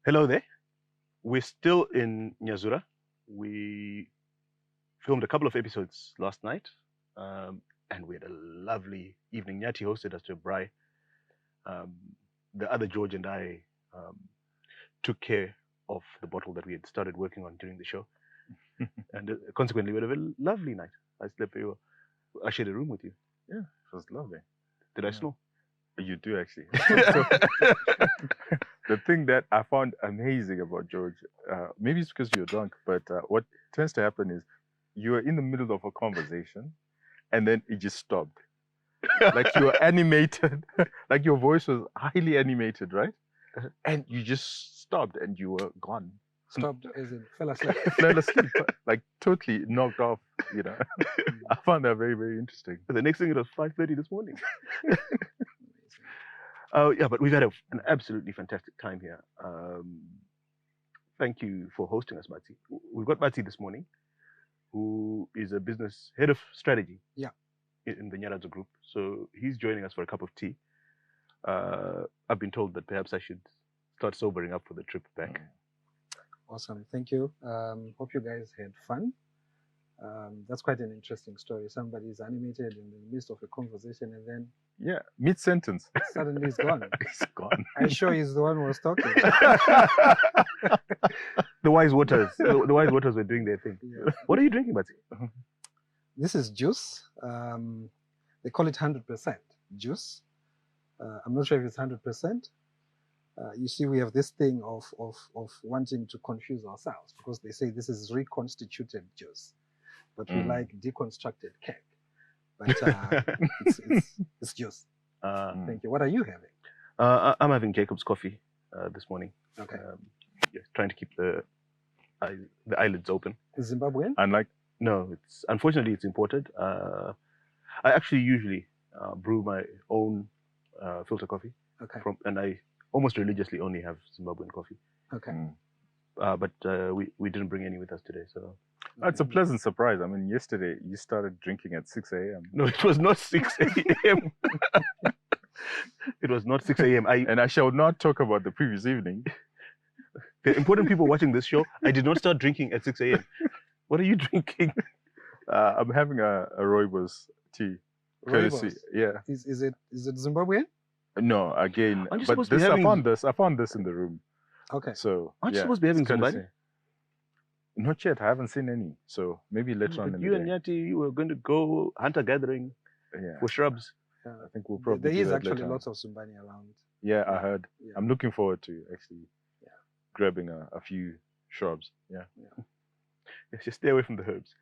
Hello there. We're still in Nyazura. We filmed a couple of episodes last night, and we had a lovely evening. Nyati hosted us to a braai. Um, the other George and I took care of the bottle that we had started working on during the show, and consequently, we had a very lovely night. I slept very well. I shared a room with you. Yeah, it was lovely. Did I snore? You do actually. So, the thing that I found amazing about George, maybe it's because you're drunk, but what tends to happen is you are in the middle of a conversation and then it just stopped. Like you were animated, like your voice was highly animated, right? And you just stopped and you were gone. Stopped as in fell asleep. Fell asleep, like totally knocked off, you know. I found that very, very interesting. The next thing, it was 5:30 this morning. Yeah, but we've had an absolutely fantastic time here. Thank you for hosting us, Matsi. We've got Matsi this morning, who is a business head of strategy. Yeah. In the Nyaradzo group. So he's joining us for a cup of tea. I've been told that perhaps I should start sobering up for the trip back. Awesome, thank you. Hope you guys had fun. That's quite an interesting story. Somebody is animated in the midst of a conversation and then mid-sentence. Suddenly it's gone. It's gone. I'm sure he's the one who was talking. The wise waters. The wise waters were doing their thing. Yeah. What are you drinking, Matsi? This is juice. They call it 100% juice. I'm not sure if it's 100%. You see, we have this thing of wanting to confuse ourselves because they say this is reconstituted juice, but we like deconstructed cake. But it's juice. Thank you. What are you having? I'm having Jacob's coffee this morning. Okay. Yes, trying to keep the eyelids open. Zimbabwean? No, unfortunately it's imported. I actually usually brew my own filter coffee. Okay. And I almost religiously only have Zimbabwean coffee. Okay. But we didn't bring any with us today, so. It's a pleasant surprise. I mean, yesterday you started drinking at 6 a.m. No, it was not 6 a.m. It was not 6 a.m. And I shall not talk about the previous evening. The important people watching this show, I did not start drinking at 6 a.m. What are you drinking? I'm having a rooibos tea. Courtesy. Yeah. Is it Zimbabwean? No, again. Aren't you But supposed to be this, having... I found this in the room. Okay. So aren't you supposed to be having somebody? Not yet. I haven't seen any. So maybe later on in the day. You and Nyati, you were going to go hunter gathering for shrubs. Yeah. I think we'll probably There is that actually later lots of Sumbani around. Yeah, I heard. Yeah. I'm looking forward to actually grabbing a few shrubs. Yeah. Yes, just stay away from the herbs.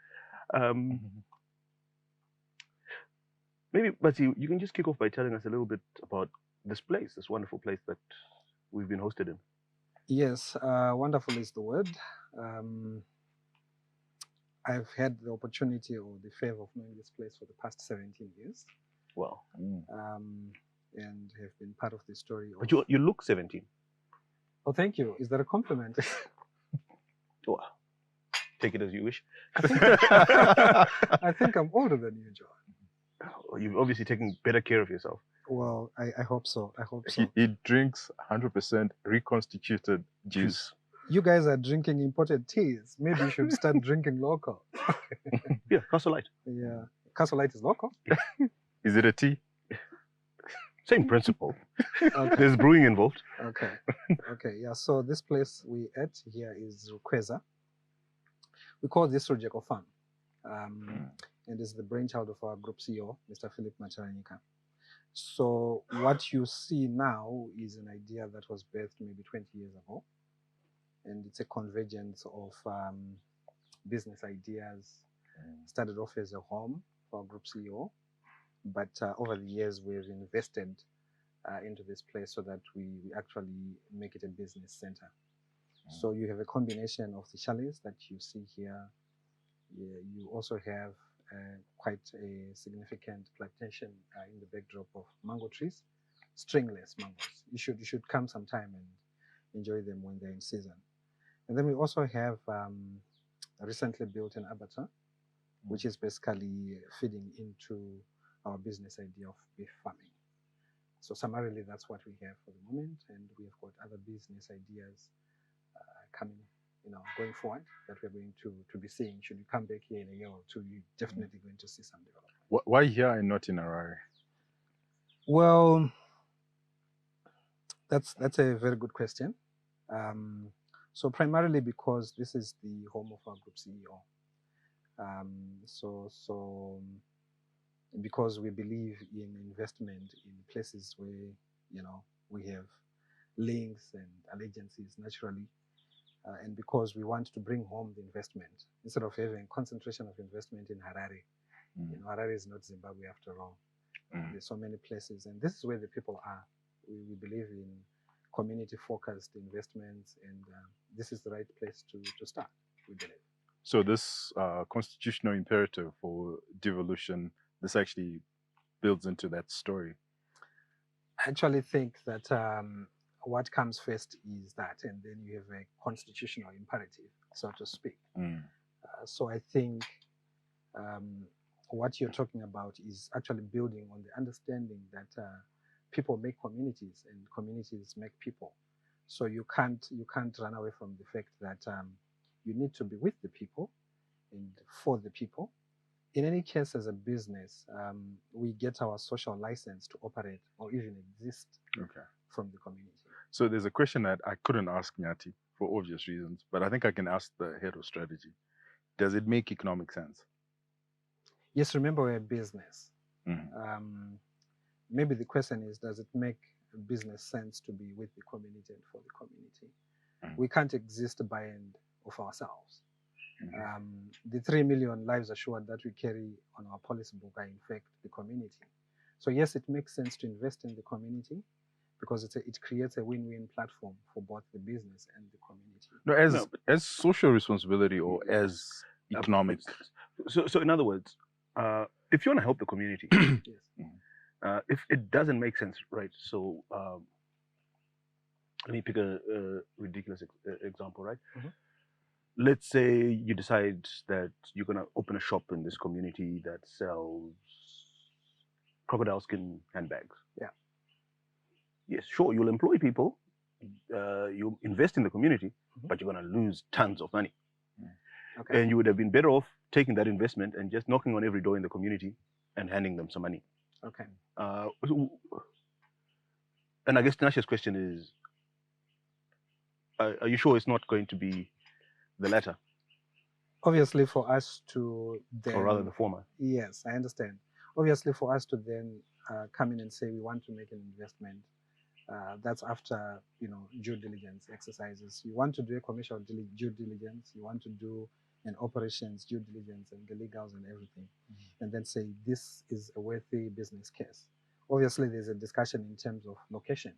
Maybe, Bati, you can just kick off by telling us a little bit about this place, this wonderful place that we've been hosted in. Yes, wonderful is the word. I've had the opportunity or the favor of knowing this place for the past 17 years. Wow. And have been part of the story. But you look 17. Oh, thank you. Is that a compliment? Wow. Take it as you wish. I think I'm older than you, John. You've obviously taken better care of yourself. Well, I hope so. I hope so. He drinks 100% reconstituted juice. You guys are drinking imported teas. Maybe you should start drinking local. Yeah, Castle Light. Yeah. Castle Light is local. Is it a tea? Same principle. Okay. There's brewing involved. Okay. Okay. Yeah. So this place we at here is Rukweza. We call this Rujeko Farm. And is the brainchild of our group CEO, Mr. Philip Nyika. So what you see now is an idea that was birthed maybe 20 years ago. And it's a convergence of business ideas. Started off as a home for our group CEO. But over the years, we've invested into this place so that we actually make it a business center. So you have a combination of the chalets that you see here. You also have quite a significant plantation in the backdrop of mango trees, stringless mangoes. You should come sometime and enjoy them when they're in season. And then we also have recently built an abattoir, which is basically feeding into our business idea of beef farming. So summarily, that's what we have for the moment, and we have got other business ideas coming, going forward that we're going to be seeing. Should you come back here in a year or two, you're definitely going to see some development. Why here and not in Harare? Well, that's a very good question. So primarily because this is the home of our group CEO. So because we believe in investment in places where we have links and allegiances naturally, and because we want to bring home the investment instead of having concentration of investment in Harare. Harare is not Zimbabwe after all. There's so many places, and this is where the people are. We believe in community-focused investments, and this is the right place to start, we believe. So this constitutional imperative for devolution, this actually builds into that story. I actually think that what comes first is that, and then you have a constitutional imperative, so to speak. So I think what you're talking about is actually building on the understanding that people make communities and communities make people. So you can't run away from the fact that you need to be with the people and for the people. In any case, as a business, we get our social license to operate or even exist from the community. So there's a question that I couldn't ask Nyati for obvious reasons, but I think I can ask the head of strategy. Does it make economic sense? Yes, remember we're a business. Maybe the question is, does it make business sense to be with the community and for the community? We can't exist by and of ourselves. The 3 million lives assured that we carry on our policy book are in fact the community. So yes, it makes sense to invest in the community because it creates a win-win platform for both the business and the community. No, as social responsibility or as economic. So in other words, if you want to help the community, Yes. if it doesn't make sense, right? So let me pick a ridiculous example, right? Let's say you decide that you're going to open a shop in this community that sells crocodile skin handbags. Yeah. Yes, sure, you'll employ people, you invest in the community, but you're going to lose tons of money. Okay. And you would have been better off taking that investment and just knocking on every door in the community and handing them some money. Okay. And I guess Tinashe's question is, are you sure it's not going to be the latter? Obviously for us to then... Or rather the former. Yes, I understand. Obviously for us to then come in and say we want to make an investment, that's after, due diligence exercises. You want to do a commercial due diligence, you want to do an operations due diligence and the legals and everything, and then say this is a worthy business case. Obviously there's a discussion in terms of location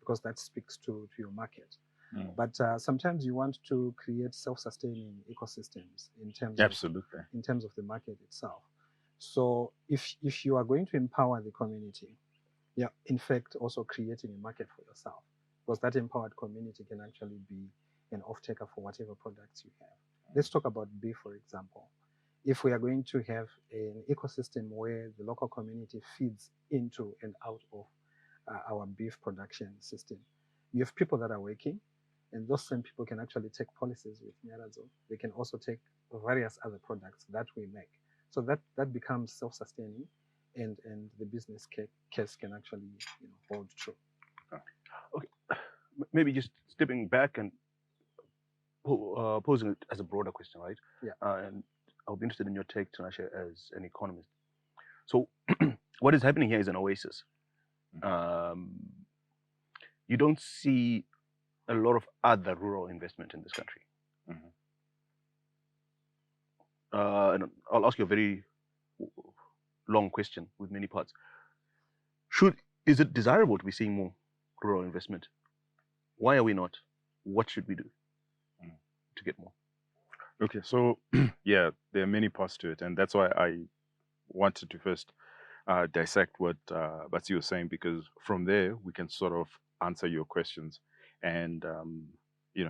because that speaks to your market. But sometimes you want to create self-sustaining ecosystems in terms of the market itself. So if you are going to empower the community, you're in fact also creating a market for yourself, because that empowered community can actually be an off-taker for whatever products you have. Let's talk about beef, for example. If we are going to have an ecosystem where the local community feeds into and out of our beef production system, you have people that are working, and those same people can actually take policies with Nyarazo. They can also take various other products that we make. So that becomes self-sustaining, and the business case can actually hold true. Okay, maybe just stepping back and posing it as a broader question, right? Yeah. And I'll be interested in your take, Tinashe, as an economist. So what is happening here is an oasis. You don't see a lot of other rural investment in this country. And I'll ask you a very long question with many parts. Is it desirable to be seeing more rural investment? Why are we not? What should we do to get more? Okay, so yeah, there are many parts to it, and that's why I wanted to first dissect what Batsi was saying, because from there we can sort of answer your questions. And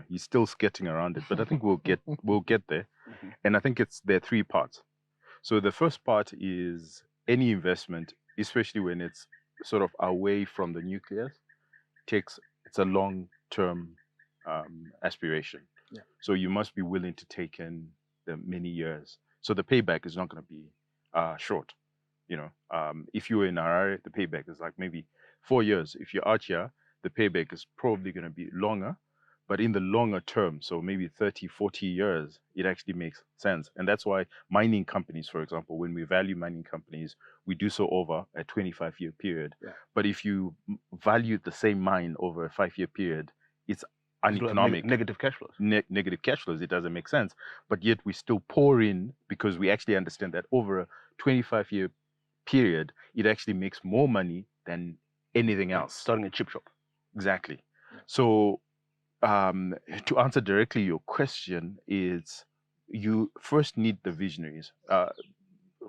he's still sketching around it, but I think we'll get there. And I think there are 3 parts. So the first part is any investment, especially when it's sort of away from the nucleus, it's a long-term aspiration. Yeah. So you must be willing to take in the many years. So the payback is not going to be short. If you were in Harare, the payback is like maybe 4 years. If you're out here, the payback is probably going to be longer, but in the longer term, so maybe 30, 40 years, it actually makes sense. And that's why mining companies, for example, when we value mining companies, we do so over a 25-year period. Yeah. But if you value the same mine over a 5-year period, it's People have uneconomic. negative cash flows. Negative cash flows, it doesn't make sense. But yet we still pour in because we actually understand that over a 25-year period, it actually makes more money than anything else. Starting a chip shop. Exactly. Yeah. So to answer directly your question is you first need the visionaries.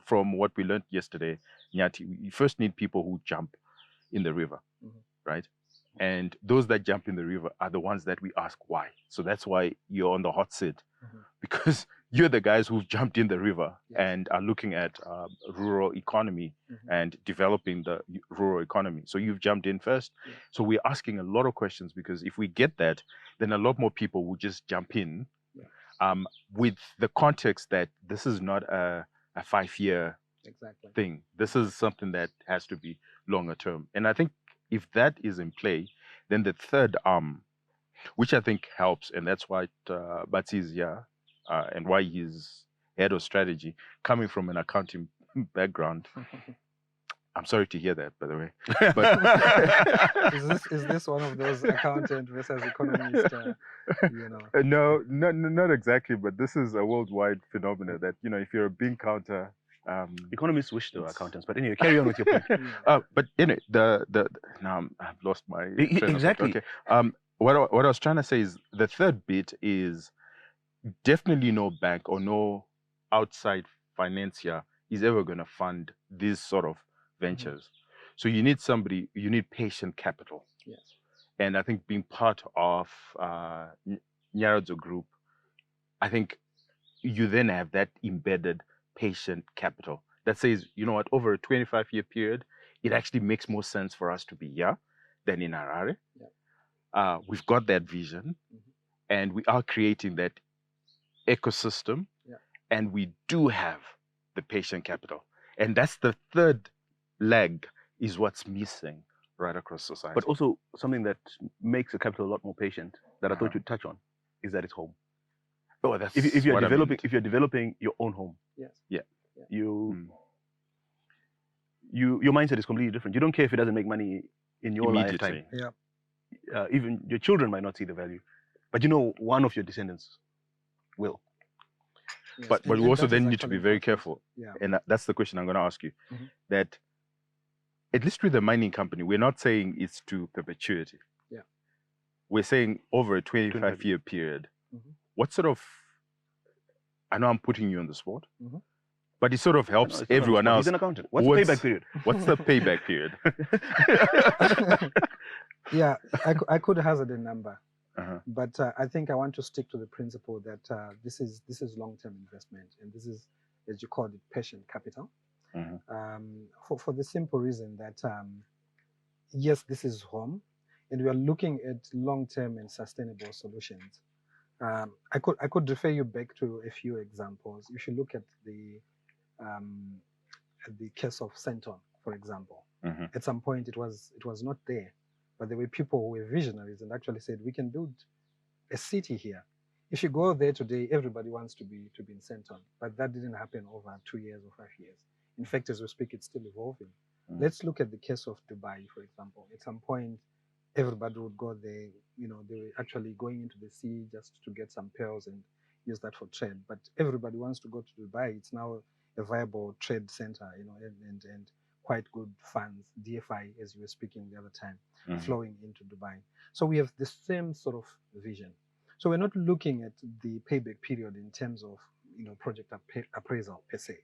From what we learned yesterday, Nyati, you first need people who jump in the river, right? And those that jump in the river are the ones that we ask why. So that's why you're on the hot seat, because you're the guys who've jumped in the river and are looking at rural economy and developing the rural economy. So you've jumped in first. So we're asking a lot of questions, because if we get that, then a lot more people will just jump in with the context that this is not a 5-year thing. This is something that has to be longer term. And I think if that is in play, then the third arm, which I think helps, and that's why Batsi is here, and why he's head of strategy, coming from an accounting background. I'm sorry to hear that, by the way. But is this one of those accountant versus economist? No, not exactly. But this is a worldwide phenomenon that if you're a bean counter. Economists wish they were accountants, but anyway, carry on with your point. But anyway, now I've lost my train of thought. Exactly. Okay. What I was trying to say is the third bit is definitely no bank or no outside financier is ever going to fund these sort of ventures. So you need patient capital. Yes. And I think being part of Nyaradzo Group, I think you then have that embedded patient capital that says, you know what, over a 25-year period, it actually makes more sense for us to be here than in Harare. Yeah. We've got that vision, and we are creating that ecosystem, and we do have the patient capital. And that's the third leg, is what's missing right across society. But also something that makes the capital a lot more patient that I thought you'd touch on is that it's home. Oh, that's if you're what developing if you're developing your own home. Yes. Your mindset is completely different. You don't care if it doesn't make money in your lifetime. Yeah. Even your children might not see the value, but one of your descendants will. Yes. But we also then need to be very important. careful. Yeah. And that's the question I'm going to ask you. That at least with the mining company, we're not saying it's to perpetuity. Yeah. We're saying over a 25-year period. What sort of, I know I'm putting you on the spot, but it sort of helps everyone else. He's an accountant. What's the payback period? What's the payback period? Yeah, I could hazard a number, but I think I want to stick to the principle that this is long-term investment, and this is, as you called it, patient capital. For the simple reason that yes, this is home, and we are looking at long-term and sustainable solutions. I could refer you back to a few examples. If you look at the case of Senton, for example, at some point it was not there, but there were people who were visionaries and actually said we can build a city here. If you go there today, everybody wants to be in Senton, but that didn't happen over 2 years or 5 years. In fact, as we speak, it's still evolving. Let's look at the case of Dubai, for example. At some point, everybody would go there. They were actually going into the sea just to get some pearls and use that for trade. But everybody wants to go to Dubai. It's now a viable trade center, and quite good funds, DFI, as you were speaking the other time, flowing into Dubai. So we have the same sort of vision. So we're not looking at the payback period in terms of project appraisal per se.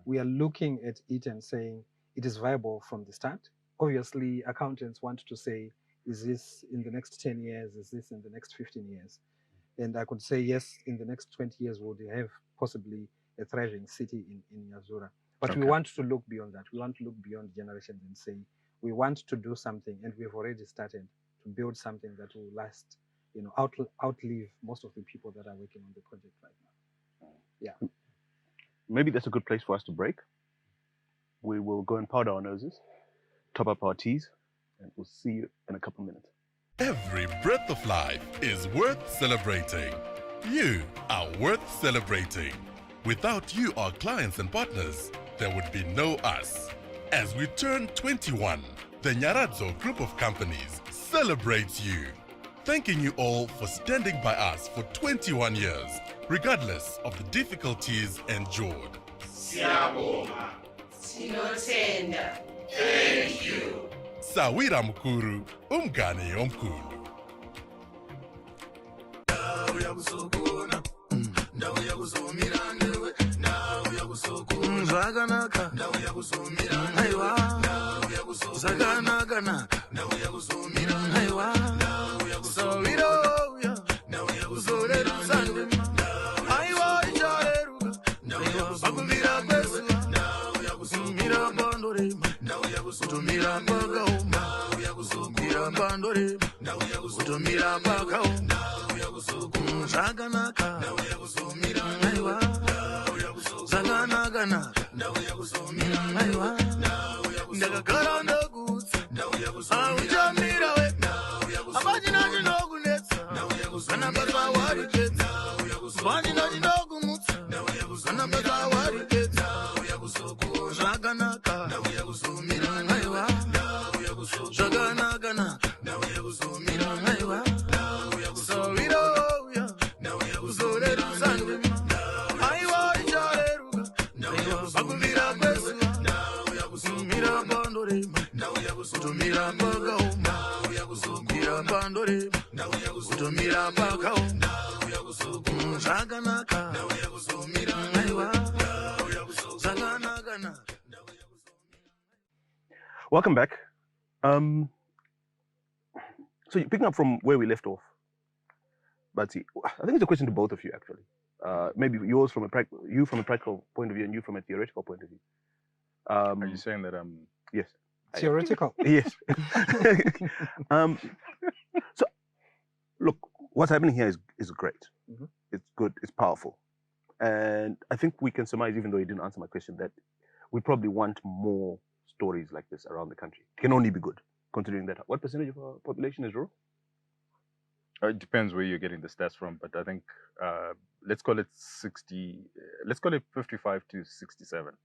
We are looking at it and saying it is viable from the start. Obviously, accountants want to say, is this in the next 10 years? Is this in the next 15 years? And I could say, yes, in the next 20 years, we'll have possibly a thriving city in Nyazura. But we want to look beyond that. We want to look beyond generations and say, we want to do something, and we've already started to build something that will last outlive most of the people that are working on the project right now. Yeah. Maybe that's a good place for us to break. We will go and powder our noses, top up our teas, and we'll see you in a couple minutes. Every breath of life is worth celebrating. You are worth celebrating. Without you, our clients and partners, there would be no us. As we turn 21, the Nyarazzo Group of Companies celebrates you. Thanking you all for standing by us for 21 years, regardless of the difficulties endured. Siyabonga. Sinotenda. Thank you. Sawira mkuru, umgani omkulu. Zaganaka, Aywa, Zaganagana, Aywa, so we don't, so let us send him. Aywa, Jaruga, Bagumira Besu, Mira Bandore, to Mira Bagao, Mira Bandore, to Mira Bagao, Zaganaka, Aywa. Zaganagana, Aywa, Ndagakara Ndaguts, Aujamira, Abajina Nogunets, Anabata Warikets, Bajina Nogumuts, Anabata Warikets, Zaganaka, Aywa, Zaganagana, Aywa, so we don't, so let us send him. Bagumira Besu, Mira Bandore, to Mira Bagao, Mira Bandore, to Mira Bagao, Zaganaka, Aywa, Zaganagana. Welcome back. So you're picking up from where we left off. But see, I think it's a question to both of you actually. Maybe yours from a practical point of view and you from a theoretical point of view. Are you saying that Yes. Theoretical. Yes. So look, what's happening here is great. Mhm. It's good. It's powerful. And I think we can surmise, even though you didn't answer my question, that we probably want more stories like this around the country. It can only be good, considering that what percentage of our population is rural? it depends where you're getting the stats from, but I think let's call it 60. Let's call it 55 to 67.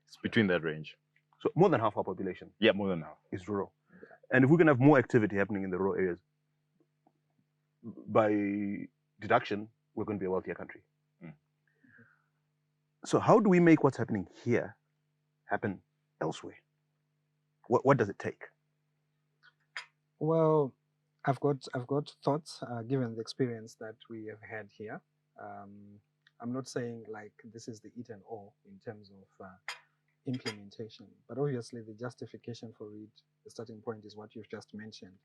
It's between that range. So more than half our population Yeah, more than half. is rural. And if we can have more activity happening in the rural areas, by deduction, we're going to be a wealthier country. Mm. So how do we make what's happening here happen elsewhere? What does it take? Well, I've got thoughts given the experience that we have had here. I'm not saying like this is the eat and all in terms of implementation, but obviously the justification for it, the starting point is what you've just mentioned,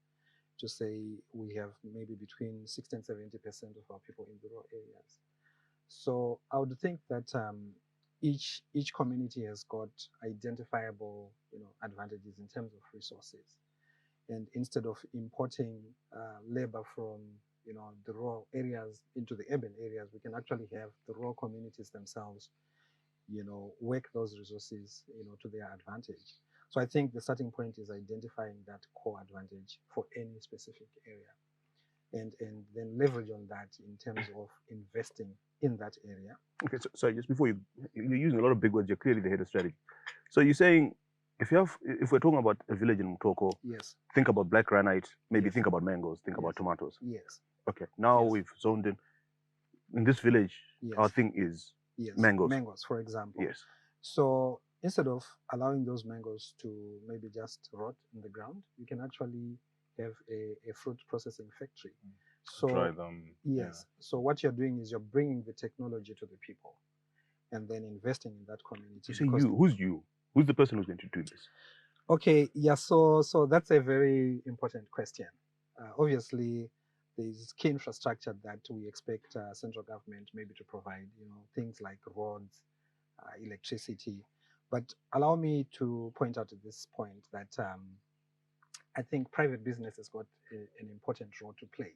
to say we have maybe between 60 and 70% of our people in rural areas. So I would think that each community has got identifiable advantages in terms of resources. And instead of importing labor from the rural areas into the urban areas, we can actually have the rural communities themselves work those resources to their advantage. So I think the starting point is identifying that core advantage for any specific area, and then leverage on that in terms of investing in that area. Okay, so sorry, just before you're using a lot of big words, you're clearly the head of strategy. So you're saying if we're talking about a village in Mutoko, Yes. think about black granite, maybe Yes. think about mangoes, think about Yes. tomatoes. Yes. Okay, now Yes. we've zoned in this village, Yes. our thing is Yes. mangoes. Mangoes, for example. Yes. So instead of allowing those mangoes to maybe just rot in the ground, you can actually have a fruit processing factory. So Dry them. yes. So what you're doing is you're bringing the technology to the people, and then investing in that community. You say because- you. Who's you? Who's the person who's going to do this? Okay, yeah, so that's a very important question. Obviously, there's key infrastructure that we expect central government maybe to provide, things like roads, electricity. But allow me to point out at this point that I think private business has got an important role to play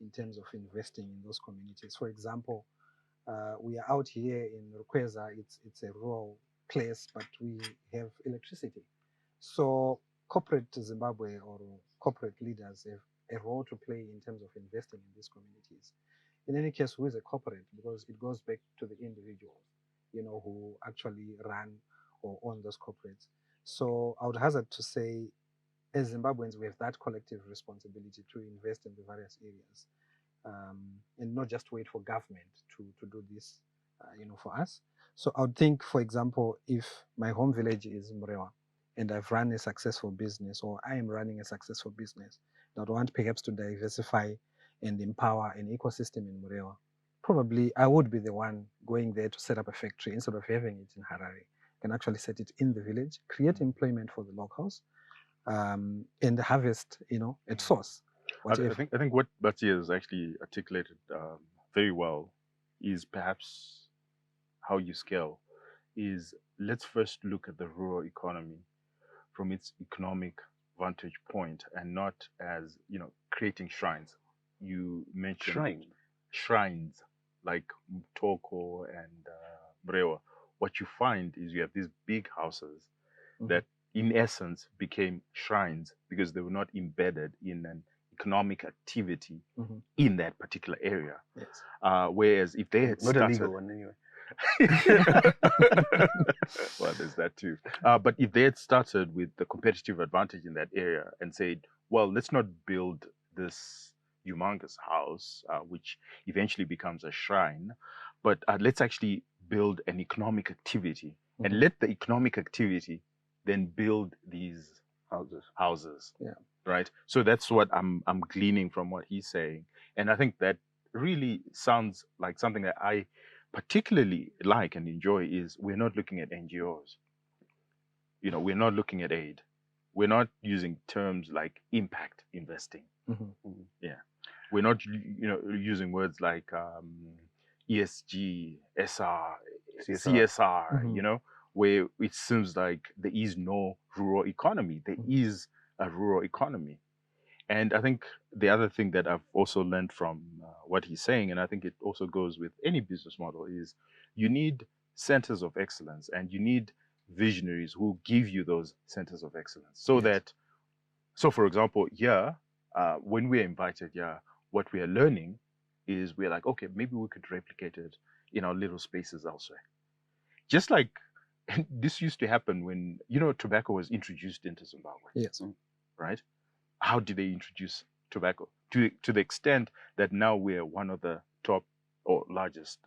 in terms of investing in those communities. For example, we are out here in Rukweza. It's a rural place, but we have electricity. So corporate Zimbabwe or corporate leaders have a role to play in terms of investing in these communities. In any case, who is a corporate? Because it goes back to the individuals, who actually run or own those corporates. So I would hazard to say, as Zimbabweans, we have that collective responsibility to invest in the various areas, and not just wait for government to do this, for us. So I would think, for example, if my home village is Mrewa, and I've run a successful business, or I am running a successful business, that I want perhaps to diversify and empower an ecosystem in Mrewa, probably I would be the one going there to set up a factory instead of having it in Harare. I can actually set it in the village, create employment for the locals, and harvest, at source. I think what Bati has actually articulated very well is perhaps how you scale. Is let's first look at the rural economy from its economic vantage point, and not as creating shrines. You mentioned shrines like Mtoko and Mrewa. What you find is you have these big houses that in essence became shrines because they were not embedded in an economic activity in that particular area. Yes. Whereas if they had not started, a legal one anyway. well, there's that too. But if they had started with the competitive advantage in that area and said, well, let's not build this humongous house, which eventually becomes a shrine, but let's actually build an economic activity and let the economic activity then build these houses. Yeah. Right. So that's what I'm gleaning from what he's saying. And I think that really sounds like something that I particularly like and enjoy is we're not looking at NGOs. We're not looking at aid. We're not using terms like impact investing. Yeah. We're not, using words like ESG, SR, CSR, where it seems like there is no rural economy. There is a rural economy. And I think the other thing that I've also learned from what he's saying, and I think it also goes with any business model, is you need centers of excellence and you need visionaries who give you those centers of excellence. So for example, when we're invited what we are learning is we're like, okay, maybe we could replicate it in our little spaces elsewhere. Just like this used to happen when, tobacco was introduced into Zimbabwe. Yes. Right? How did they introduce tobacco? To the extent that now we're one of the top or largest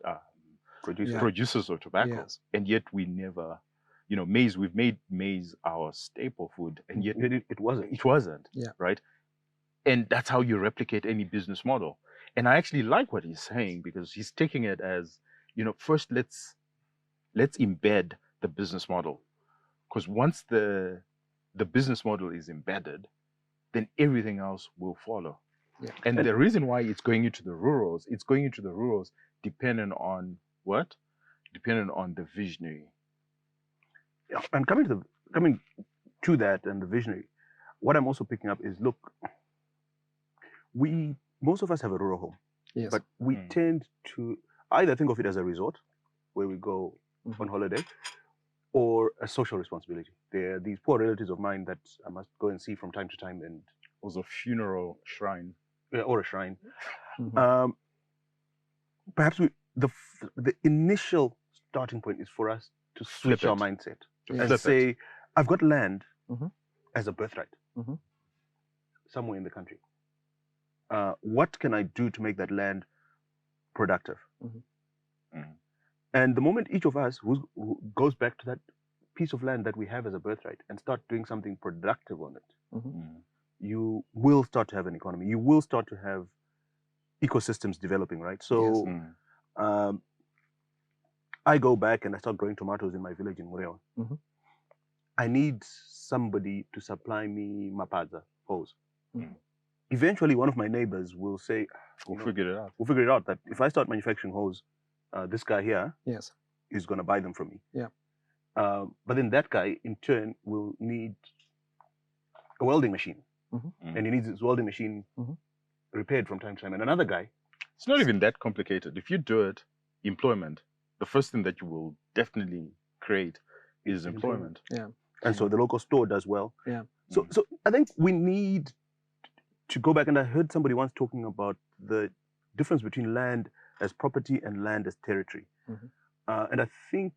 producers of tobacco. Yes. And yet we never, maize, we've made maize our staple food, and yet it wasn't. It wasn't. Yeah. Right? And that's how you replicate any business model. And I actually like what he's saying because he's taking it as, first let's embed the business model. Because once the business model is embedded, then everything else will follow. Yeah. And the reason why it's going into the rurals, depending on what? Depending on the visionary. Yeah, and coming to that and the visionary, what I'm also picking up is, look, most of us have a rural home. Yes. But we tend to either think of it as a resort where we go on holiday, or a social responsibility. There are these poor relatives of mine that I must go and see from time to time, and also funeral shrine. Yeah, or a shrine. Perhaps the initial starting point is for us to switch our mindset and say, I've got land as a birthright somewhere in the country. What can I do to make that land productive? And the moment each of us who goes back to that piece of land that we have as a birthright and start doing something productive on it, you will start to have an economy. You will start to have ecosystems developing, right? So I go back and I start growing tomatoes in my village in Mureo. I need somebody to supply me mapaza, hose. Eventually, one of my neighbors will say, We'll figure it out. We'll figure it out that if I start manufacturing hose, this guy here is going to buy them from me. Yeah. But then that guy, in turn, will need a welding machine. And he needs his welding machine repaired from time to time. And another guy, It's not even that complicated. If you do it, employment, the first thing that you will definitely create is employment. and so the local store does well. Yeah. So I think we need to go back, and I heard somebody once talking about the difference between land as property and land as territory. Mhm. And I think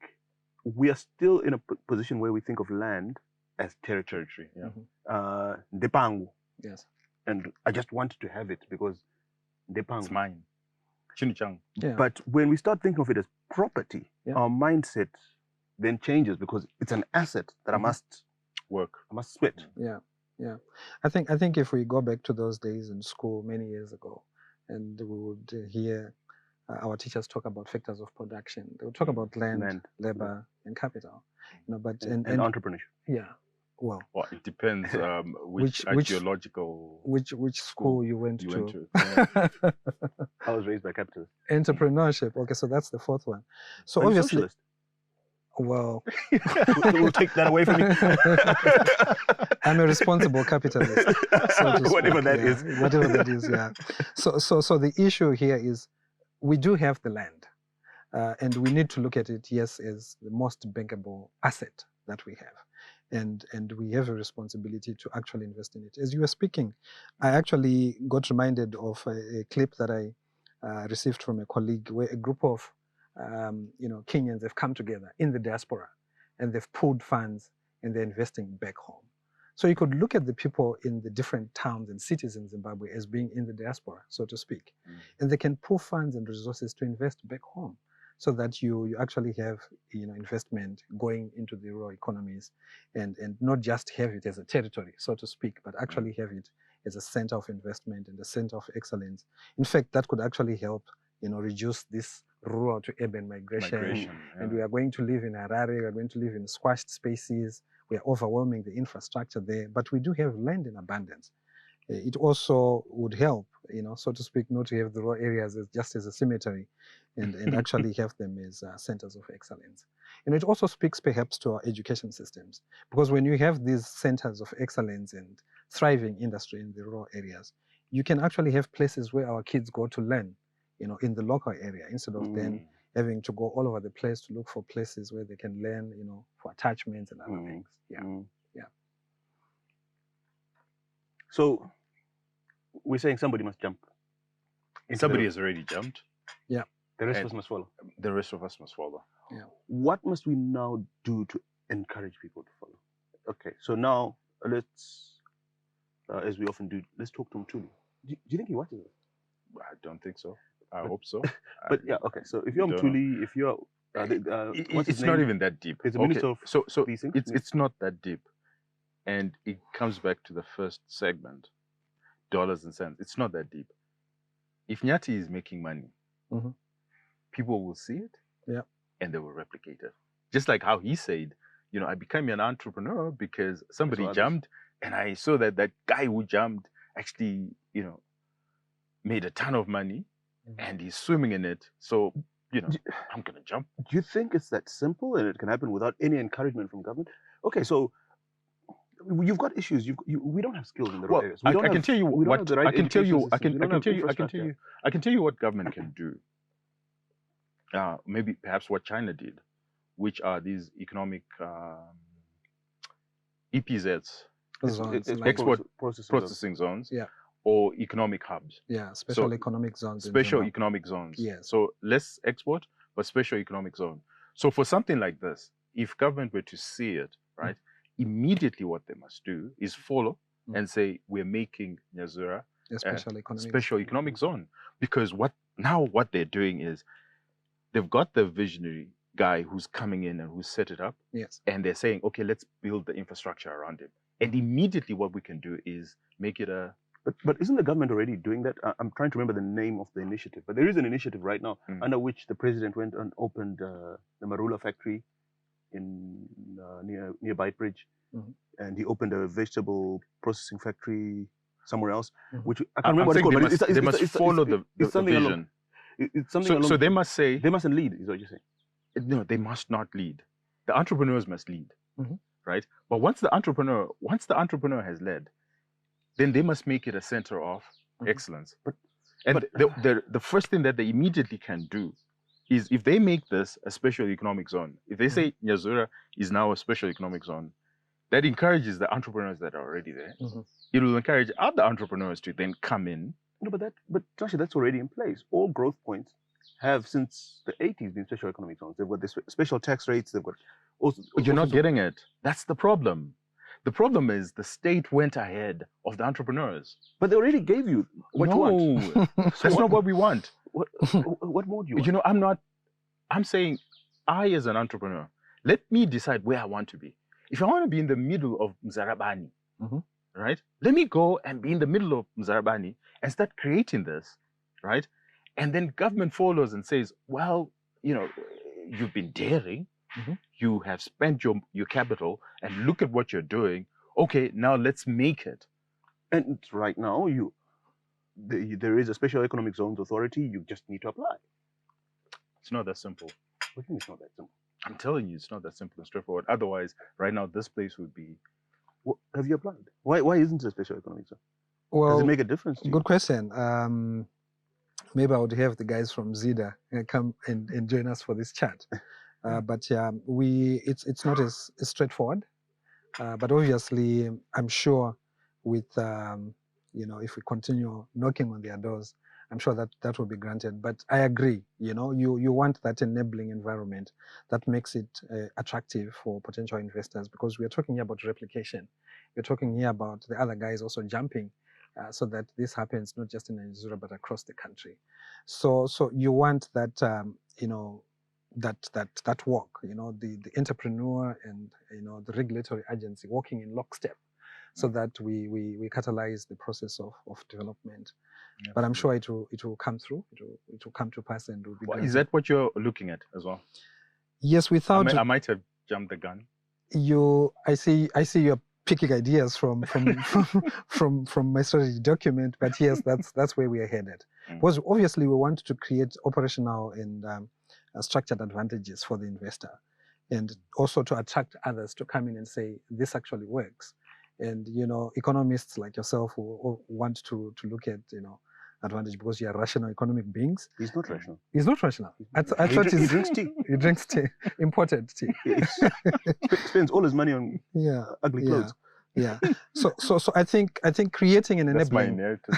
we are still in a position where we think of land as territory. Yeah. Ndepangu. Yes. And I just wanted to have it because Ndepangu. It's mine. Chinichang. Yeah. But when we start thinking of it as property, Yeah. our mindset then changes because it's an asset that I must sweat. Yeah. I think if we go back to those days in school many years ago, and we would hear our teachers talk about factors of production, they would talk about land, labor, and capital. But and entrepreneurship. Yeah. Well, it depends which ideological which school you went to. Yeah. I was raised by capitalists. Entrepreneurship. Okay, so that's the fourth one. So I'm obviously, socialist. Well, we'll take that away from me. I'm a responsible capitalist. So to speak, Whatever that is. Whatever that is, yeah. So the issue here is we do have the land, and we need to look at it, yes, as the most bankable asset that we have. And we have a responsibility to actually invest in it. As you were speaking, I actually got reminded of a clip that I received from a colleague where a group of Kenyans have come together in the diaspora and they've pooled funds and they're investing back home. So you could look at the people in the different towns and cities in Zimbabwe as being in the diaspora, so to speak. And they can pool funds and resources to invest back home so that you actually have investment going into the rural economies and not just have it as a territory, so to speak, but actually have it as a center of investment and a center of excellence. In fact, that could actually help reduce this rural to urban migration. And we are going to live in Harare, we are going to live in squashed spaces, we are overwhelming the infrastructure there, but we do have land in abundance. It also would help, so to speak, not to have the rural areas just as a cemetery and actually have them as centers of excellence. And it also speaks perhaps to our education systems, because when you have these centers of excellence and thriving industry in the rural areas, you can actually have places where our kids go to learn, in the local area, instead of then having to go all over the place to look for places where they can learn, for attachments and other things. Yeah. So we're saying somebody must jump. Somebody has already jumped. Yeah. The rest of us must follow. The rest of us must follow. Yeah. What must we now do to encourage people to follow? Okay, so now let's, as we often do, let's talk to Mtuli. Do you think he watches it? I don't think so. I hope so. But yeah, okay. So if you're Mtuli, if you're, it's not even that deep. It's a minister of so these things? it's not that deep, and it comes back to the first segment, dollars and cents. It's not that deep. If Nyati is making money, people will see it, and they will replicate it. Just like how he said, I became an entrepreneur because somebody jumped, and I saw that guy who jumped actually, made a ton of money, and he's swimming in it. So, I'm gonna jump. Do you think it's that simple and it can happen without any encouragement from government? Okay, so you've got issues. We don't have skills in the right areas. I can tell you what I can tell you. I can tell you what government can do. Maybe perhaps what China did, which are these economic EPZs, export processing zones. Yeah. Or economic hubs. Yeah, special economic zones. Special economic zones. Yes. So less export, but special economic zone. So for something like this, if government were to see it, right, immediately what they must do is follow and say, we're making Nyazura a special economic zone. Because what they're doing is they've got the visionary guy who's coming in and who's set it up. Yes. And they're saying, okay, let's build the infrastructure around him. And immediately what we can do is make it a... But isn't the government already doing that? I'm trying to remember the name of the initiative, but there is an initiative right now under which the president went and opened the Marula factory in near Beitbridge, and he opened a vegetable processing factory somewhere else, which I can't remember what it's called. But they must follow the vision. It's something so they must say they mustn't lead. Is what you're saying? No, they must not lead. The entrepreneurs must lead, right? But once the entrepreneur has led, then they must make it a center of excellence. But- And the first thing that they immediately can do is, if they make this a special economic zone, if they say Nyazura is now a special economic zone, that encourages the entrepreneurs that are already there. It will encourage other entrepreneurs to then come in. No, but Joshua, that's already in place. All growth points have since the 80s been special economic zones. They've got the special tax rates. They've got also. You're not getting it. That's the problem. The problem is the state went ahead of the entrepreneurs. But they already gave you what you want. That's not what we want. What more do you want? I'm saying, I as an entrepreneur, let me decide where I want to be. If I want to be in the middle of Mzarabani, right? Let me go and be in the middle of Mzarabani and start creating this, right? And then government follows and says, well, you've been daring. You have spent your capital, and look at what you're doing. Okay, now let's make it. And right now, there is a special economic zones authority. You just need to apply. It's not that simple. What do you mean it's not that simple? I'm telling you, it's not that simple and straightforward. Otherwise, right now, this place would be. Have you applied? Why isn't it a special economic zone? Well, does it make a difference to you? Good question. Maybe I would have the guys from ZIDA come and join us for this chat. But yeah, it's not as straightforward. But obviously, I'm sure with if we continue knocking on their doors, I'm sure that will be granted. But I agree. You want that enabling environment that makes it attractive for potential investors, because we are talking here about replication. We're talking here about the other guys also jumping, so that this happens not just in Nigeria but across the country. So you want that that work, the entrepreneur and the regulatory agency working in lockstep, so that we catalyze the process of development. Absolutely. But I'm sure it will come through. It will come to pass and will be. Well, is that what you're looking at as well? Yes, without. I might have jumped the gun. I see you're picking ideas from my strategy document, but yes, that's where we are headed. Because obviously we want to create operational and structured advantages for the investor, and also to attract others to come in and say this actually works. And economists like yourself who want to look at advantage, because you are rational economic beings. He's not rational. He's not rational. I thought he drinks tea. He drinks tea, imported tea. Spends all his money on ugly clothes. Yeah. So I think creating an enabling. That's my inheritance.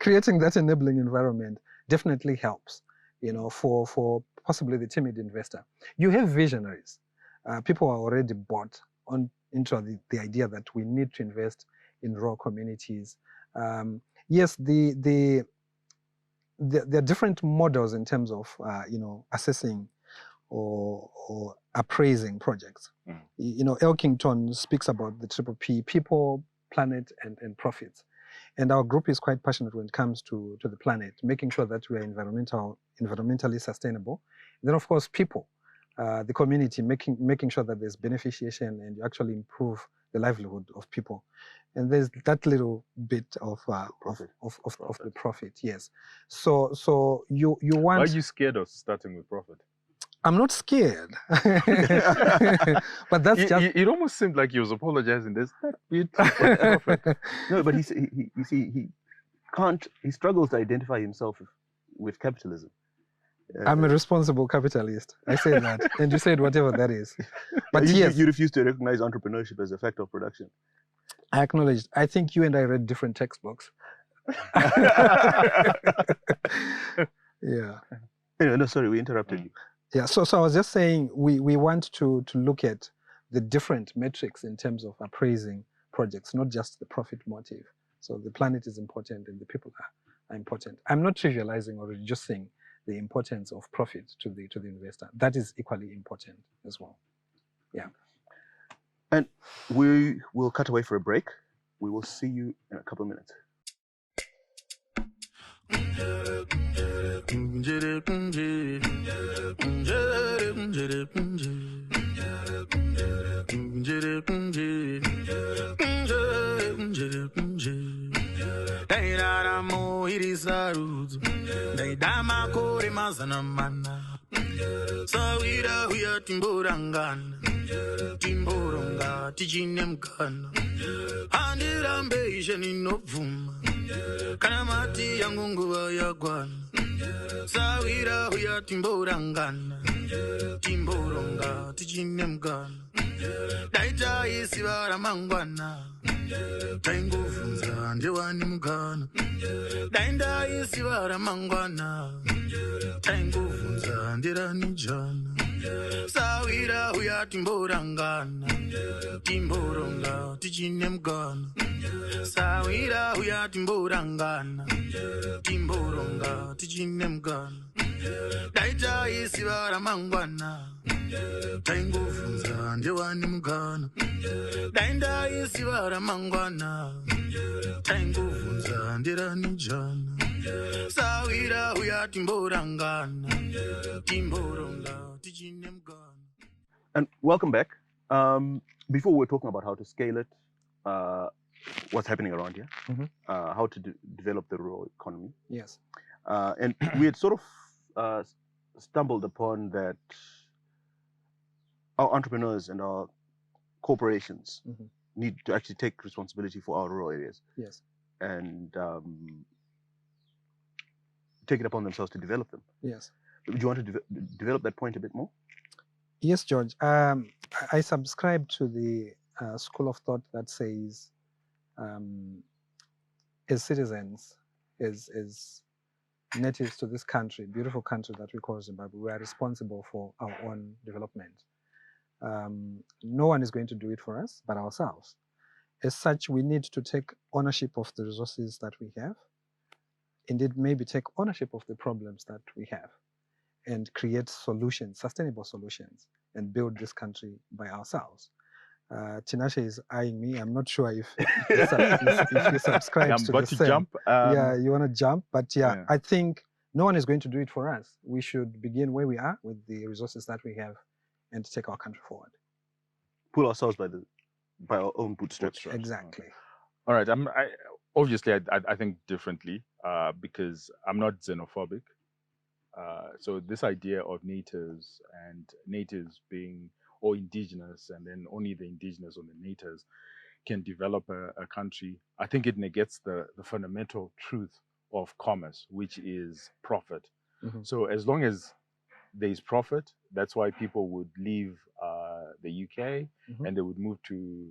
Creating that enabling environment definitely helps. For possibly the timid investor. You have visionaries. People are already bought into the idea that we need to invest in rural communities. Yes, there are different models in terms of assessing or appraising projects. Elkington speaks about the triple P: people, planet, and profits. And our group is quite passionate when it comes to the planet, making sure that we are environmentally sustainable. And then, of course, people, the community, making sure that there's beneficiation and you actually improve the livelihood of people. And there's that little bit of the profit, yes. So you want. Why are you scared of starting with profit? I'm not scared, but that's It almost seemed like he was apologizing. There's that bit. No, but he can't. He struggles to identify himself with capitalism. I'm a responsible capitalist. I say that, and you said whatever that is. But you refuse to recognize entrepreneurship as a factor of production. I acknowledge. I think you and I read different textbooks. Yeah. Anyway, no, sorry, we interrupted you. Yeah, so I was just saying we want to look at the different metrics in terms of appraising projects, not just the profit motive. So the planet is important and the people are important. I'm not trivializing or reducing the importance of profit to the investor. That is equally important as well. Yeah. And we will cut away for a break. We will see you in a couple of minutes. Sawira huya timborangana timboronga tichine mukana handirambe ishe ninobvuma kana mati yangu nguva yakwana sawira uya timborangana timboronga tichine mukana daita isiva ramangwana taingovhunza ndewani mukana dainda isiva ramangwana taingovhunza nderani jana sawira uya timborangana timboronga tichine mukana sawira uya timborangana timboronga tichine mukana daita isiva ramangwana taingovhunza ndewani mukana dainda isiva ramangwana taingovhunza nderani jana sawira uya timborangana timboronga tichine mukana. And welcome back. Before we were talking about how to scale it, what's happening around here, how to develop the rural economy. Yes. And we had sort of stumbled upon that our entrepreneurs and our corporations need to actually take responsibility for our rural areas. Yes. And take it upon themselves to develop them. Yes. Would you want to develop that point a bit more? Yes, George. I subscribe to the school of thought that says, as citizens, as natives to this country, beautiful country that we call Zimbabwe, we are responsible for our own development. No one is going to do it for us but ourselves. As such, we need to take ownership of the resources that we have. Indeed, maybe take ownership of the problems that we have and create solutions, sustainable solutions, and build this country by ourselves. Tinashe is eyeing me. I'm not sure if you subscribe I'm to about the to same. jump. Yeah, you want to jump, but yeah, I think no one is going to do it for us. We should begin where we are with the resources that we have and take our country forward. Pull ourselves by our own bootstraps. Exactly. All right. Obviously I think differently because I'm not xenophobic. So this idea of natives being or indigenous, and then only the indigenous or the natives can develop a country, I think it negates the fundamental truth of commerce, which is profit. So as long as there is profit, that's why people would leave the UK and they would move to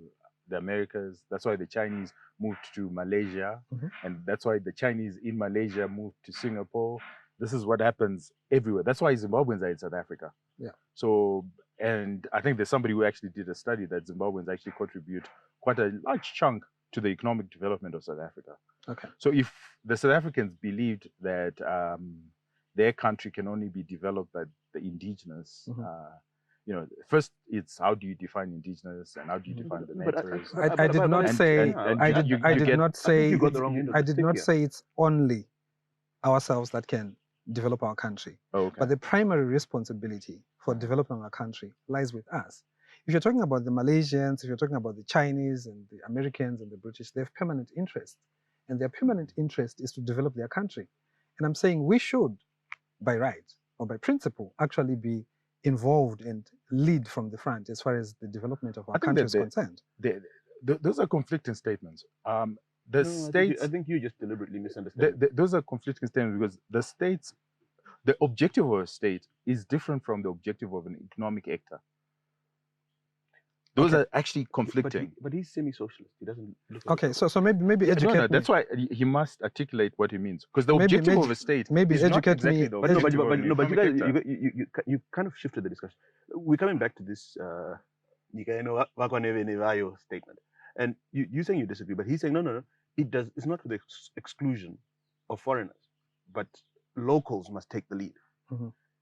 the Americas. That's why the Chinese moved to Malaysia, and that's why the Chinese in Malaysia moved to Singapore. This is what happens everywhere. That's why Zimbabweans are in South Africa. Yeah. So, and I think there's somebody who actually did a study that Zimbabweans actually contribute quite a large chunk to the economic development of South Africa. Okay. So if the South Africans believed that their country can only be developed by the indigenous, first it's how do you define indigenous and how do you define the natives? I did not say. I did not say it's only ourselves that can develop our country. Okay. But the primary responsibility for developing our country lies with us. If you're talking about the Malaysians, if you're talking about the Chinese and the Americans and the British, they have permanent interest. And their permanent interest is to develop their country. And I'm saying we should, by right or by principle, actually be involved and lead from the front as far as the development of our country is concerned. Those are conflicting statements. States, I think you just deliberately misunderstand. Those are conflicting statements because the states, the objective of a state is different from the objective of an economic actor. Those are actually conflicting. But he's semi-socialist. He doesn't look at Okay, so maybe educate me. That's why he must articulate what he means. Because the objective of a state maybe is educate not exactly me. the But objective of an you economic guys, actor. you kind of shifted the discussion. We're coming back to this Nyika, vakwa, nevene, vayo statement. And you're saying you disagree, but he's saying, no. It's not to the exclusion of foreigners, but locals must take the lead.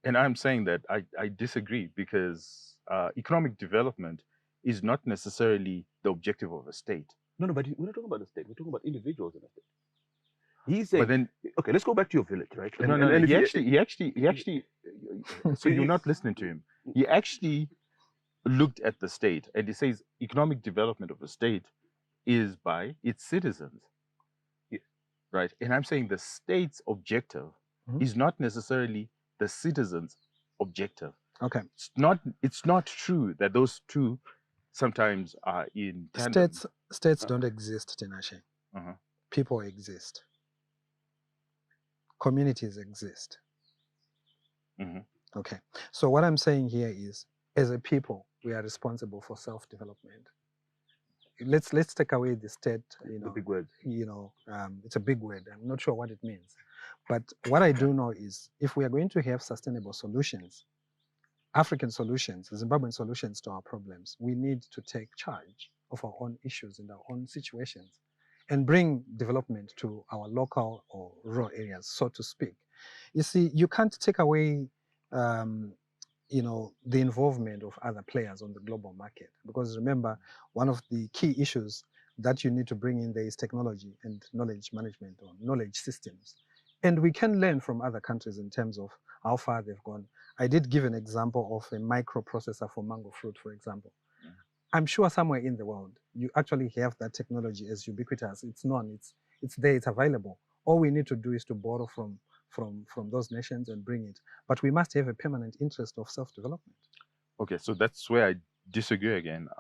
And I'm saying that I disagree because economic development is not necessarily the objective of a state. No, but we're not talking about the state. We're talking about individuals in a state. He's saying, but then, okay, let's go back to your village, right? He actually. So you're not listening to him. He actually looked at the state and he says economic development of a state is by its citizens. Yes. Right? And I'm saying the state's objective is not necessarily the citizens' objective. Okay. It's not true that those two sometimes are in tandem. States don't exist, Tinashe. Uh-huh. People exist. Communities exist. Mhm. Okay. So what I'm saying here is, as a people, we are responsible for self-development. Let's take away the state, The big words. it's a big word. I'm not sure what it means. But what I do know is, if we are going to have sustainable solutions, African solutions, Zimbabwean solutions to our problems, we need to take charge of our own issues and our own situations and bring development to our local or rural areas, so to speak. You see, you can't take away the involvement of other players on the global market. Because remember, one of the key issues that you need to bring in there is technology and knowledge management or knowledge systems. And we can learn from other countries in terms of how far they've gone. I did give an example of a microprocessor for mango fruit, for example. I'm sure somewhere in the world, you actually have that technology as ubiquitous. It's known, it's there, it's available. All we need to do is to borrow from those nations and bring it. But we must have a permanent interest of self-development. Okay, so that's where I disagree again,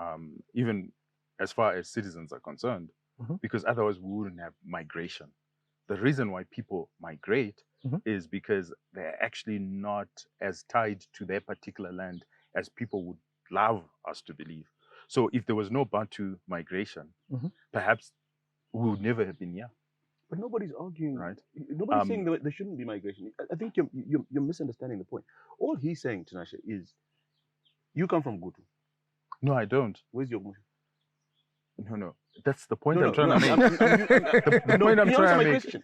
even as far as citizens are concerned, because otherwise we wouldn't have migration. The reason why people migrate is because they're actually not as tied to their particular land as people would love us to believe. So if there was no Bantu migration, perhaps we would never have been here. But nobody's arguing, right? Nobody's saying that there shouldn't be migration. I think you're misunderstanding the point. All he's saying, Tinashe, is you come from Gutu. No, I don't. Where's your Gutu? No. That's the point I'm trying to make. The point I'm trying to make.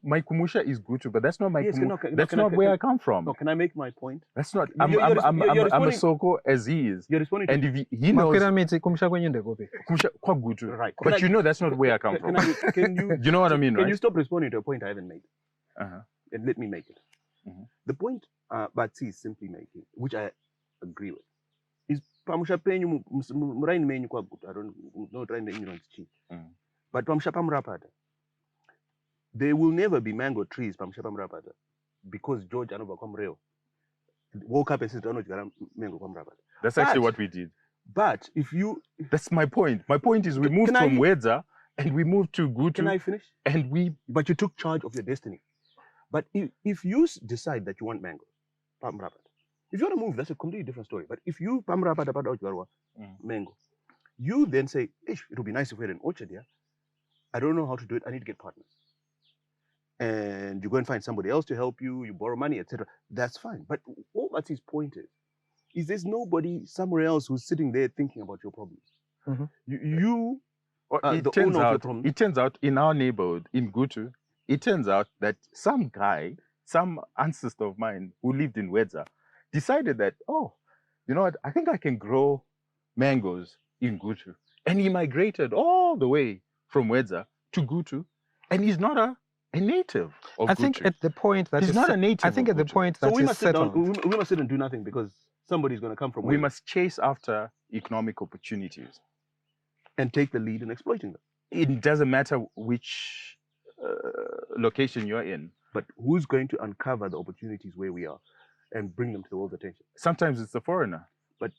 My Kumusha is Gutu, but that's not my. That's not where I come from. No, can I make my point? That's not. I'm a Soko as he is. You're responding. And if he knows. Gutu. Right. But you know that's not where I come from. Can you? You know what I mean, right? Can you stop responding to a point I haven't made? And let me make it. The point Batsi is simply making, which I agree with, is pamusha penyu muraini menyu kwa Gutu. I don't know trying the ignorance cheat. But pamusha pamrapada. There will never be mango trees pamusha pamrapada because George Anova Komreo woke up and said, mango pamrapada. That's actually what we did. But if you... That's my point. My point is we moved from Wedza and we moved to Gutu. Can I finish? But you took charge of your destiny. But if you decide that you want mango, pamrapada. If you want to move, that's a completely different story. But if you pamrapada mango, you then say, it would be nice if we had an orchard here. I don't know how to do it. I need to get partners. And you go and find somebody else to help you. You borrow money, etc. That's fine. But all that's his point is there's nobody somewhere else who's sitting there thinking about your problems. It turns out in our neighborhood, in Gutu, it turns out that some guy, some ancestor of mine who lived in Wedza, decided that, oh, you know what, I think I can grow mangoes in Gutu. And he migrated all the way from Wedza to Gutu. And he's not a native of Gutu. I think at the point that he's not a native. I think at the point that we must sit down, we must sit and do nothing because somebody's going to come from we must chase after economic opportunities and take the lead in exploiting them. It doesn't matter which location you're in, but who's going to uncover the opportunities where we are and bring them to the world's attention? Sometimes it's the foreigner, but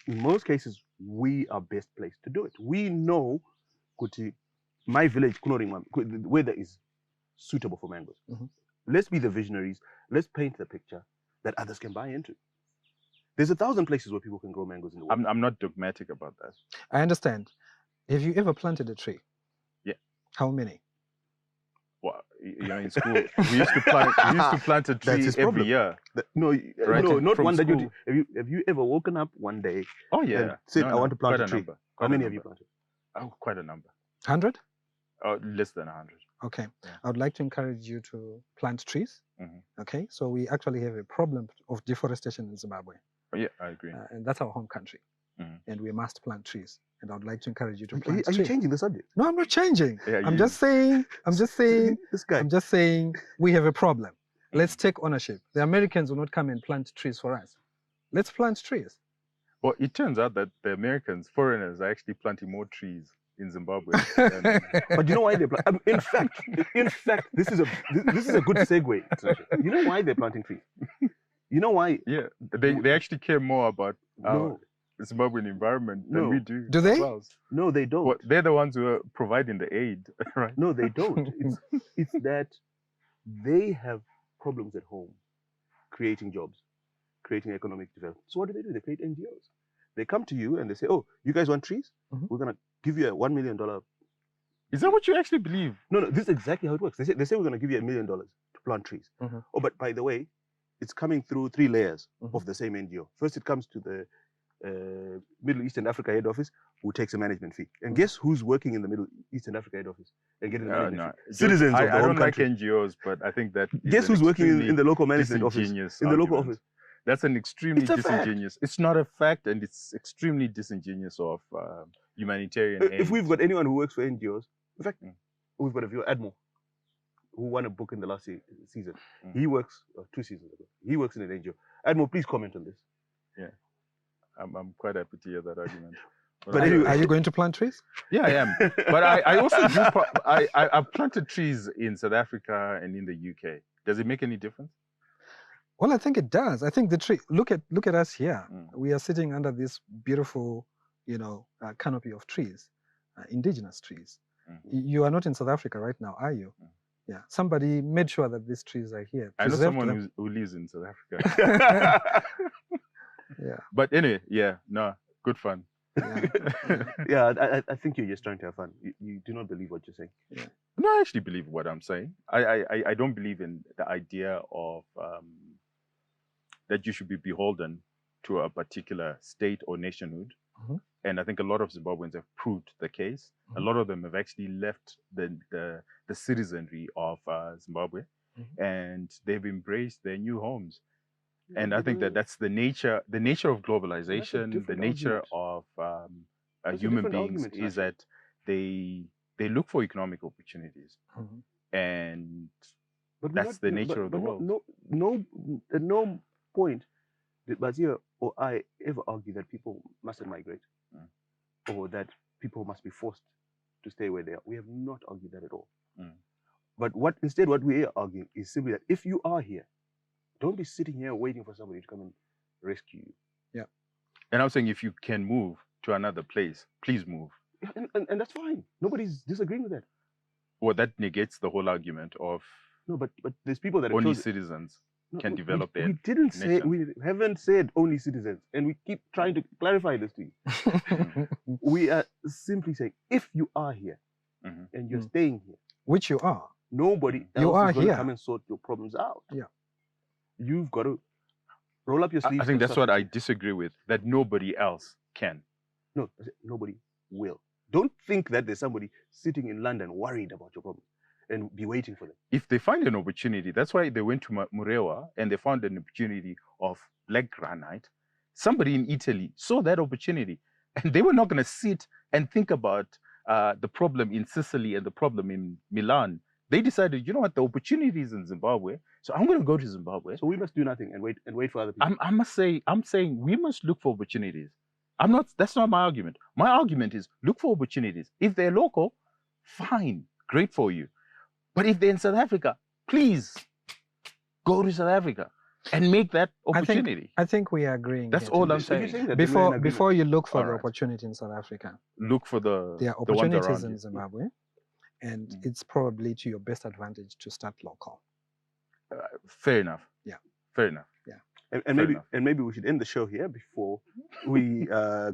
in most cases we are best placed to do it. We know kuti my village the weather is suitable for mangoes. Let's be the visionaries. Let's paint the picture that others can buy into. There's 1,000 places where people can grow mangoes in the world. I'm not dogmatic about that. I understand. Have you ever planted a tree? Yeah. How many? Well, in school, we used to plant a tree every year. Not one that you. Have you ever woken up one day? Oh yeah. And said, I want to plant a tree. How many have you planted? Oh, quite a number. 100? Less than 100. Okay. Yeah. I would like to encourage you to plant trees. Okay. So we actually have a problem of deforestation in Zimbabwe. Oh, yeah, I agree. And that's our home country. And we must plant trees. And I would like to encourage you to plant trees. Are you changing the subject? No, I'm not changing. Yeah, I'm just saying, this guy. I'm just saying we have a problem. Let's take ownership. The Americans will not come and plant trees for us. Let's plant trees. Well, it turns out that the Americans, foreigners, are actually planting more trees in Zimbabwe. But you know why they plant? In fact, this is a good segue. You know why they're planting trees? You know why? Yeah, they actually care more about our No, Zimbabwean environment than we No. do. Do they? ourselves. no, they don't. Well, they're the ones who are providing the aid, right? No, they don't. It's that they have problems at home, creating jobs, creating economic development. So what do? They create NGOs. They come to you and they say, "Oh, you guys want trees? Mhm. We're gonna give you a $1 million." Is that what you actually believe? No, this is exactly how it works. They say we're gonna give you $1 million to plant trees. Mhm. Oh, but by the way, it's coming through 3 layers Mhm. of the same NGO. First, it comes to the Middle East and Africa head office, who takes a management fee. And guess who's working in the Middle East and Africa head office and getting the management fee? Citizens of the I home don't country. like NGOs, but I think that is Guess an who's working in the extremely local management office? disingenuous In the local argument. office. That's an extremely It's a fact. disingenuous. It's not a fact, and it's extremely disingenuous of humanitarian aid. If we've got anyone who works for NGOs, in fact, Mm. we've got a viewer, Admiral, who won a book in the last season. Mm. He works, 2 seasons ago, he works in an NGO. Admiral, please comment on this. I'm quite happy to hear that argument. But Are anyway- you going to plant trees? Yeah, I am. But I also do. I've planted trees in South Africa and in the UK. Does it make any difference? Well, I think it does. I think the tree. Look at us here. Mm. We are sitting under this beautiful, canopy of trees, indigenous trees. Mm. You are not in South Africa right now, are you? Mm. Yeah. Somebody made sure that these trees are here. I know preserved someone them. who lives in South Africa. Yeah. But anyway, yeah, no, good fun. Yeah. Yeah, I think you're just trying to have fun. You do not believe what you're saying. No, I actually believe what I'm saying. I don't believe in the idea of that you should be beholden to a particular state or nationhood. Mhm. And I think a lot of Zimbabweans have proved the case. A Mhm. lot of them have actually left the citizenry of Zimbabwe, Mhm. and they've embraced their new homes. And I think that that's the nature of globalization, the different nature argument. of That's a human different beings argument, is Sasha. that they look for economic opportunities, Mhm. and But we're that's not- the no, nature of the but world. No, at no point did Bazia or I ever argue that people mustn't migrate, or that people must be forced to stay where they are. We have not argued that at all. Mm. But instead what we are arguing is simply that if you are here, don't be sitting here waiting for somebody to come and rescue you. And I'm saying if you can move to another place, please move. Yeah, and that's fine. Nobody's disagreeing with that. Well, that negates the whole argument of No, but there's people that have only chosen. citizens No, can we- develop we, their we didn't say nation. we haven't said only citizens, and we keep trying to clarify this to you. We are simply saying if you are here Mhm. and you're Mm. staying here, Which you are. nobody else You are is going to here. come and sort your problems out. Yeah. You've got to roll up your sleeves. I think and that's start what I fixing disagree with. That nobody else can. it. No, I said nobody will. Don't think that there's somebody sitting in London worried about your problems and be waiting for them. If they find an opportunity, that's why they went to Murewa and they found an opportunity of black granite. Somebody in Italy saw that opportunity, and they were not going to sit and think about the problem in Sicily and the problem in Milan. They decided, you know what, the opportunity is in Zimbabwe, so I'm going to go to Zimbabwe. So we must do nothing and wait for other people. I'm saying we must look for opportunities. That's not my argument. My argument is look for opportunities. If they're local, fine, great for you. But if they're in South Africa, please go to South Africa and make that opportunity. I think we are agreeing. That's here all today. I'm If you're saying. saying that, then we're in agreement. Before you look for the Alright. opportunity in South Africa, Look for the there are the ones opportunities around in you. Zimbabwe, and Mm. it's probably to your best advantage to start local. Fair enough. Yeah. Fair enough. And Fair maybe enough. maybe we should end the show here before we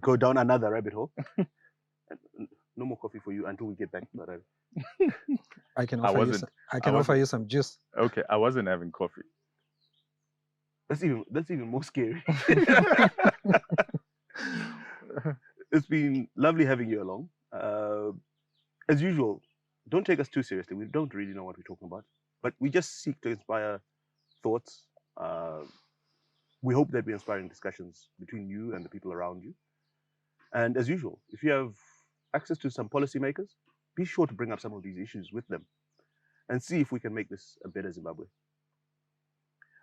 go down another rabbit hole. No more coffee for you until we get back to that rabbit. I can I offer you. wasn't- Some, I can offer wasn't- you some juice. Okay, I wasn't having coffee. That's even more scary. It's been lovely having you along. As usual, don't take us too seriously. We don't really know what we're talking about, but we just seek to inspire thoughts. We hope that we're inspiring discussions between you and the people around you. And as usual, if you have access to some policymakers, be sure to bring up some of these issues with them and see if we can make this a better Zimbabwe.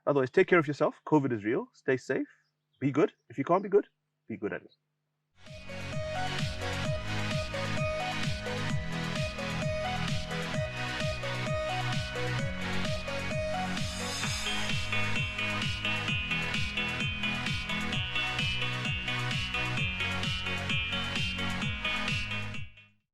Otherwise, take care of yourself. COVID is real. Stay safe. Be good. If you can't be good at it.